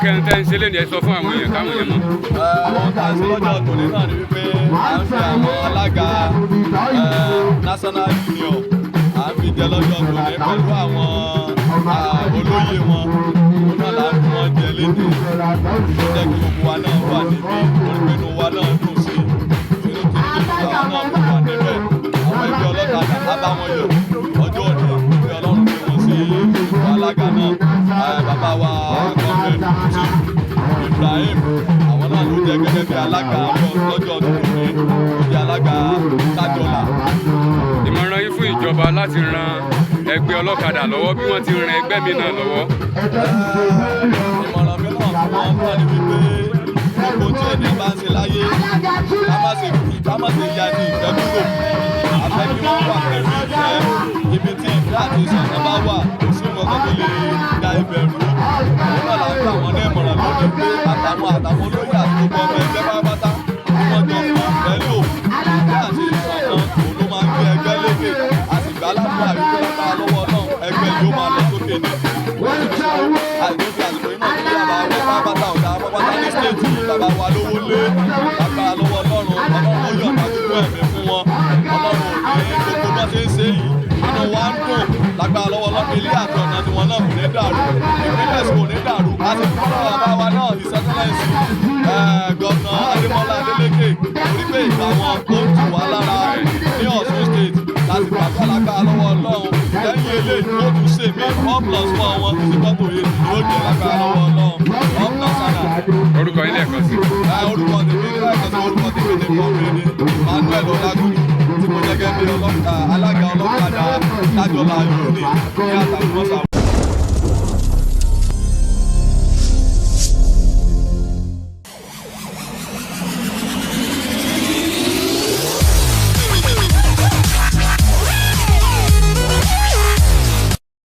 kẹ́ńtẹ́ ń ṣe lé ní ẹ sọ fún àwọn èèyàn káwọn èèyàn mọ̀. Wọ́n kà sí lọ́jọ́ tòní náà ni wípé à ń fi àwọn alága national union à ń fi jẹ lọ́jọ́ tòní pẹ̀lú àwọn olóyè wọn náà là ń fi wọn jẹ léde tó jẹ́ kí gbogbo wa náà wà níbí olùpinnu wa náà dùn sí inú kìnnìkìnnì wa náà kò wà níbẹ̀ àwọn ẹgbẹ́ ọlọ́kadà á bá wọn yọ ọjọ́ òní ìgbé ọlọ́run gbé wọn sí ipò alága náà bàbá wa Comr Ibrahim àwọn náà ló jẹ́ gẹ́gẹ́ bí alága lọ́jọ́ tòní ó jẹ́ alága Kajola. Ìmọ̀ràn yín fún ìjọba láti ran ẹgbẹ́ ọlọ́kadà lọ́wọ́ bí wọ́n ti ran ẹgbẹ́ mi náà lọ́wọ́. Ìmọ̀ràn mi náà fún wọn náà ni wípé gbogbo tí ènìyàn bá ń ṣe láyé ká má ṣe ya ní ìfẹ́ kúrò àfẹ́ kí wọ́n wà pẹ̀lú ìfẹ́ ibi tí ìfẹ́ àti ìṣọ̀kan bá wà kò sí nǹkan tó lè da ìbẹ̀rù òun náà là ń gbà wọ́n ní ìmọ̀ràn lónìí pé àtàwọn olóyè àti gbogbo ọmọ ẹgbẹ́ pátápátá tí wọ́n jọ fún ìfẹ́ lò ìfẹ́ àti ìṣọ̀kan òun ló máa ń gbé ẹgbẹ́ lékè àtìgbà aládùúgbò àríkọ́ lápá lọ́wọ́ náà ẹgbẹ́ yóò máa lọ sókè ní àìdókè àsìkò iná tí bàbá wọ pátápátá ọ̀gá pátápátá ní stéètì bàbá wa lówó lé lápá lọ́wọ́ ọlọ́run ó yọ̀ǹda gbogbo ẹ̀mí fún wọn ọlọ́run ò ní gbogbo bá ṣe ń ṣe yìí inú wa ń dùn lágbára lọ́wọ́ ọlọ́run ilé àti ọ̀nà tiwọn náà kò ní dàrú ìpínlẹ̀ sì kò ní dàrú a sì fún bàbá wa náà ìsẹ́tẹ́lẹ̀sì gọ́nà Adémọ́lá Adélékè orí pé ìgbà wọn tó ń tù wá lára ní Ọ̀ṣun state láti gbàgbọ́ lágbára lọ́wọ́ ọlọ́run lẹ́yìn eléyìí ó tún ṣe mí 1+1 wọn ti gbọ́dọ̀ yé yóò jẹ́ lágbára lọ́wọ́ ọlọ́run ọ̀pọ̀lọpọ̀ orúkọ ilé ẹ̀kọ́ sí. orúkọ tèmi ní ẹ̀kọ́ sí orúkọ tèmi ní Comr ní Manuel Olagunju tí mo jẹ́ gẹ́gẹ́ bí alága ọlọ́kadà Kajola yóò ní àtàkùn ọ̀sán.